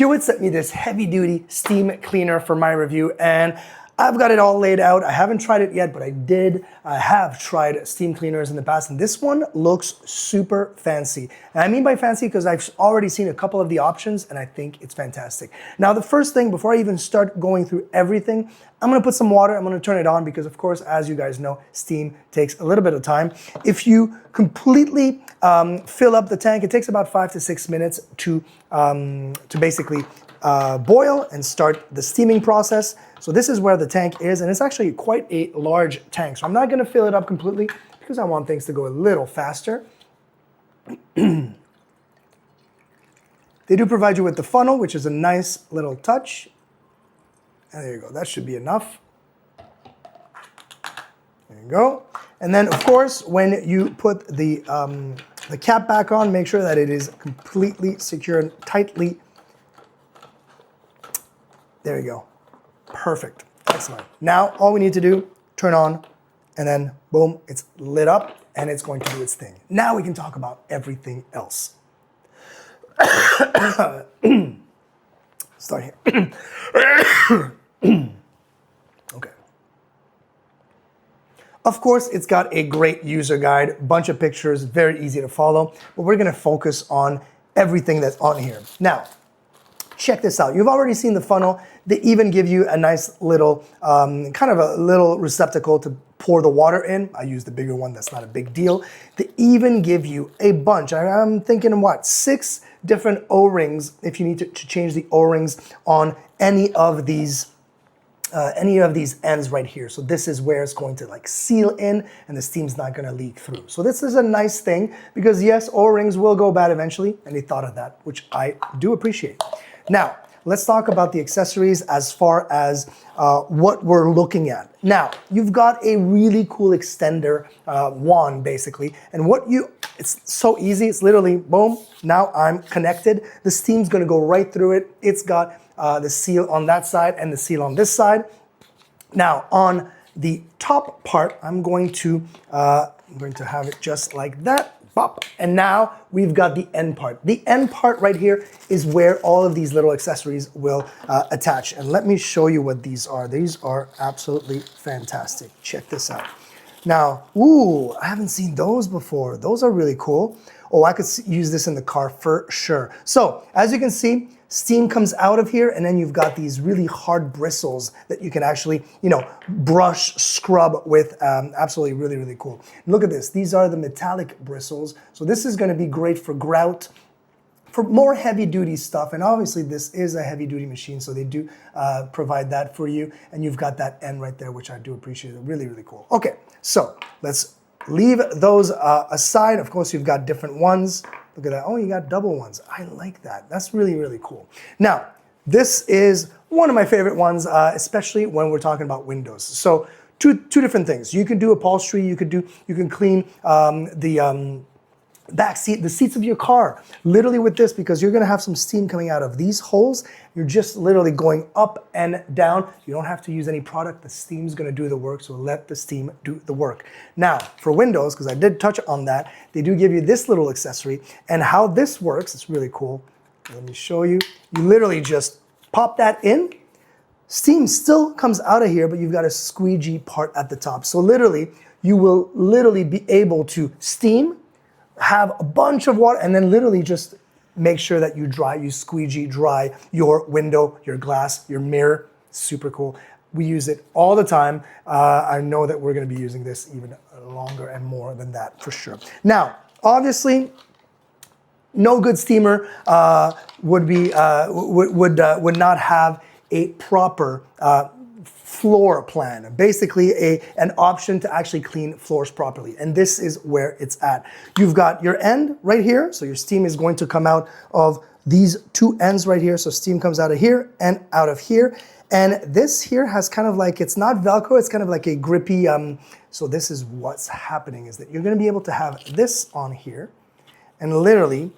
Hewitt sent me this heavy duty steam cleaner for my review, and I've got it all laid out. I haven't tried it yet, but I have tried steam cleaners in the past, and this one looks super fancy. And I mean by fancy because I've already seen a couple of the options, and I think it's fantastic. Now, the first thing, before I even start going through everything, I'm gonna put some water, I'm gonna turn it on because, of course, as you guys know, steam takes a little bit of time. If you completely fill up the tank, it takes about 5 to 6 minutes to basically boil and start the steaming process. So this is where the tank is, and it's actually quite a large tank. So I'm not gonna fill it up completely because I want things to go a little faster. They do provide you with the funnel, which is a nice little touch. And there you go, that should be enough. There you go. And then, of course, when you put the cap back on, make sure that it is completely secure and tightly. There you go. Perfect. Excellent. Now, all we need to do, turn on, and then, boom, it's lit up, and it's going to do its thing. Now we can talk about everything else. Start here. Okay. Of course, it's got a great user guide, bunch of pictures, very easy to follow, but we're gonna focus on everything that's on here. Now, check this out. You've already seen the funnel. They even give you a nice little, kind of a little receptacle to pour the water in. I use the bigger one, that's not a big deal. They even give you a bunch, I'm thinking what, 6 different O-rings if you need to change the O-rings on any of these ends right here. So this is where it's going to like seal in and the steam's not gonna leak through. So this is a nice thing because yes, O-rings will go bad eventually, and they thought of that, which I do appreciate. Now, let's talk about the accessories as far as what we're looking at. Now, you've got a really cool extender wand, basically, and it's so easy, it's literally, boom, now I'm connected. The steam's gonna go right through it. It's got the seal on that side and the seal on this side. Now, on the top part, I'm going to have it just like that. Pop. And now we've got the end part. The end part right here is where all of these little accessories will attach. And let me show you what these are. These are absolutely fantastic. Check this out. Now, ooh, I haven't seen those before. Those are really cool. Oh, I could use this in the car for sure. So, as you can see, steam comes out of here, and then you've got these really hard bristles that you can actually, brush, scrub with. Absolutely really, really cool. Look at this. These are the metallic bristles. So this is gonna be great for grout, for more heavy duty stuff. And obviously this is a heavy duty machine, so they do provide that for you. And you've got that end right there, which I do appreciate. Really, really cool. Okay, so let's leave those aside. Of course, you've got different ones. Look at that. Oh, you got double ones. I like that. That's really, really cool. Now, this is one of my favorite ones, especially when we're talking about windows. So two different things. You can do upholstery. You can clean the back seat, the seats of your car, literally with this, because you're gonna have some steam coming out of these holes. You're just literally going up and down. You don't have to use any product. The steam's gonna do the work, so let the steam do the work. Now, for windows, because I did touch on that, they do give you this little accessory, and how this works, it's really cool. Let me show you. You literally just pop that in. Steam still comes out of here, but you've got a squeegee part at the top. So literally, you will literally be able to steam, have a bunch of water, and then literally just make sure that you squeegee dry your window, your glass, your mirror. Super cool. We use it all the time. I know that we're gonna be using this even longer and more than that for sure. Now, obviously, no good steamer would not have a proper floor plan, basically an option to actually clean floors properly. And this is where it's at. You've got your end right here. So your steam is going to come out of these 2 ends right here. So steam comes out of here and out of here. And this here has kind of like, it's not Velcro, it's kind of like a grippy, so this is what's happening, is that you're gonna be able to have this on here and literally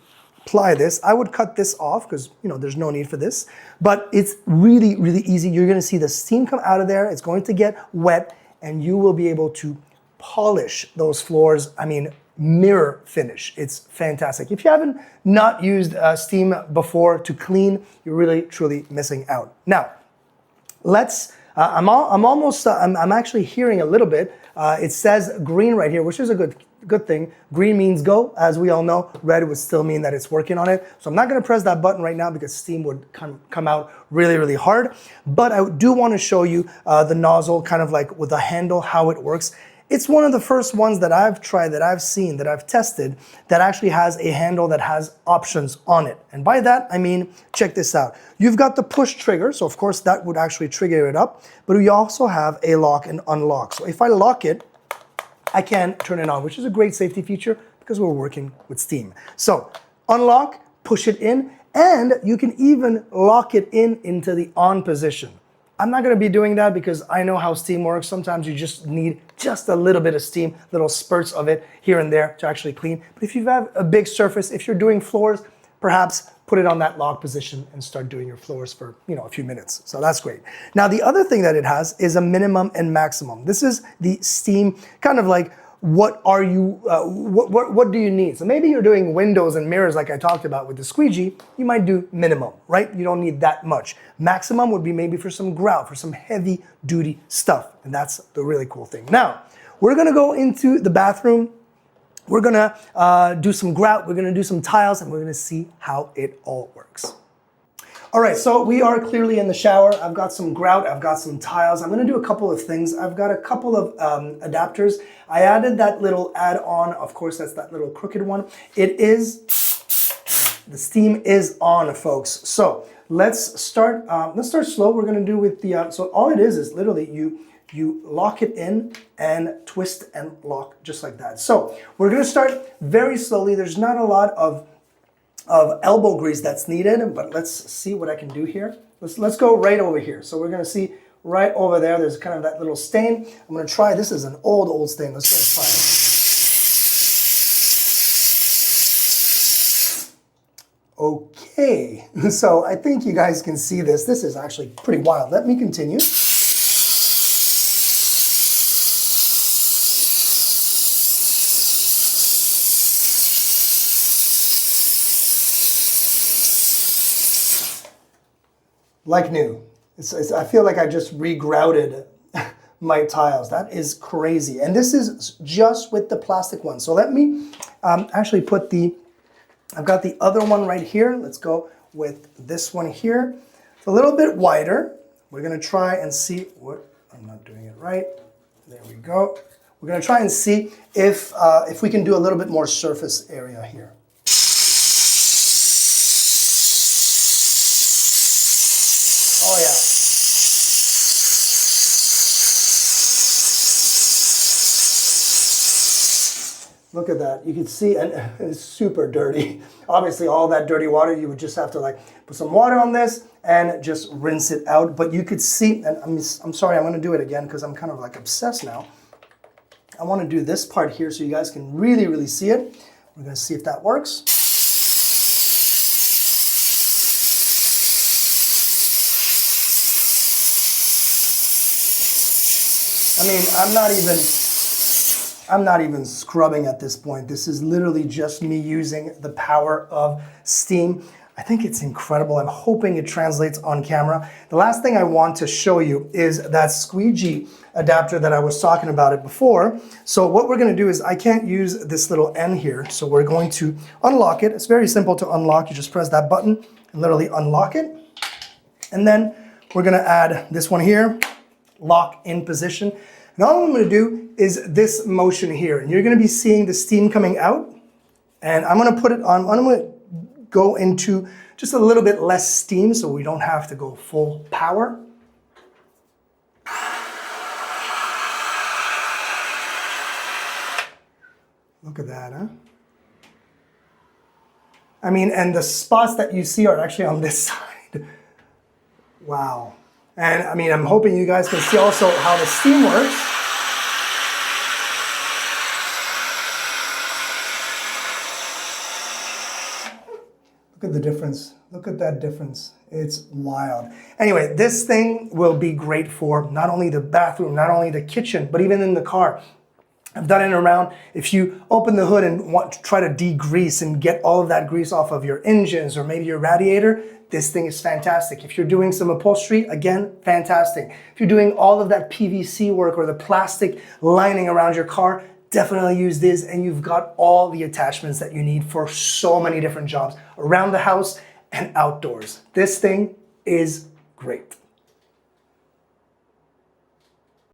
apply this. I would cut this off because there's no need for this, but it's really, really easy. You're gonna see the steam come out of there. It's going to get wet, and you will be able to polish those floors. I mean, mirror finish. It's fantastic. If you haven't not used steam before to clean, you're really truly missing out. Now, let's. I'm actually hearing a little bit. It says green right here, which is a good thing. Green means go, as we all know. Red would still mean that it's working on it. So I'm not going to press that button right now because steam would come out really, really hard. But I do want to show you the nozzle, kind of like with the handle, how it works. It's one of the first ones that I've tried, that I've seen, that I've tested, that actually has a handle that has options on it. And by that, I mean, check this out. You've got the push trigger, so of course that would actually trigger it up, but we also have a lock and unlock. So if I lock it, I can turn it on, which is a great safety feature because we're working with steam. So unlock, push it in, and you can even lock it into the on position. I'm not gonna be doing that because I know how steam works. Sometimes you just need just a little bit of steam, little spurts of it here and there to actually clean. But if you have a big surface, if you're doing floors, perhaps put it on that lock position and start doing your floors for a few minutes. So that's great. Now the other thing that it has is a minimum and maximum. This is the steam, kind of like what do you need? So maybe you're doing windows and mirrors like I talked about with the squeegee, you might do minimum, right? You don't need that much. Maximum would be maybe for some grout, for some heavy duty stuff. And that's the really cool thing. Now, we're gonna go into the bathroom. We're gonna do some grout, we're gonna do some tiles, and we're gonna see how it all works. All right, so we are clearly in the shower. I've got some grout, I've got some tiles. I'm gonna do a couple of things. I've got a couple of adapters. I added that little add-on, of course, that's that little crooked one. The steam is on, folks. So let's start slow. We're gonna do with the, so all it is literally you lock it in and twist and lock just like that. So we're gonna start very slowly. There's not a lot of elbow grease that's needed, but let's see what I can do here. Let's go right over here. So we're gonna see right over there, there's kind of that little stain. I'm gonna try, this is an old stain. Let's go try it. Okay, so I think you guys can see this. This is actually pretty wild. Let me continue. Like new. I feel like I just re-grouted my tiles. That is crazy. And this is just with the plastic one. So let me actually put I've got the other one right here. Let's go with this one here. It's a little bit wider. We're gonna try and see I'm not doing it right. There we go. We're gonna try and see if we can do a little bit more surface area here. Oh yeah. Look at that. You can see, and it's super dirty. Obviously, all that dirty water, you would just have to like put some water on this and just rinse it out. But you could see, and I'm sorry, I'm gonna do it again because I'm kind of like obsessed now. I wanna do this part here so you guys can really, really see it. We're gonna see if that works. I mean, I'm not even scrubbing at this point. This is literally just me using the power of steam. I think it's incredible. I'm hoping it translates on camera. The last thing I want to show you is that squeegee adapter that I was talking about it before. So what we're gonna do is I can't use this little N here. So we're going to unlock it. It's very simple to unlock. You just press that button and literally unlock it. And then we're gonna add this one here, lock in position. And all I'm gonna do is this motion here. And you're gonna be seeing the steam coming out. And I'm gonna put it on, I'm gonna go into just a little bit less steam so we don't have to go full power. Look at that, huh? I mean, and the spots that you see are actually on this side. Wow. And I mean, I'm hoping you guys can see also how the steam works. Look at the difference. Look at that difference. It's wild. Anyway, this thing will be great for not only the bathroom, not only the kitchen, but even in the car. I've done it around. If you open the hood and want to try to degrease and get all of that grease off of your engines or maybe your radiator, this thing is fantastic. If you're doing some upholstery, again, fantastic. If you're doing all of that PVC work or the plastic lining around your car, definitely use this, and you've got all the attachments that you need for so many different jobs around the house and outdoors. This thing is great.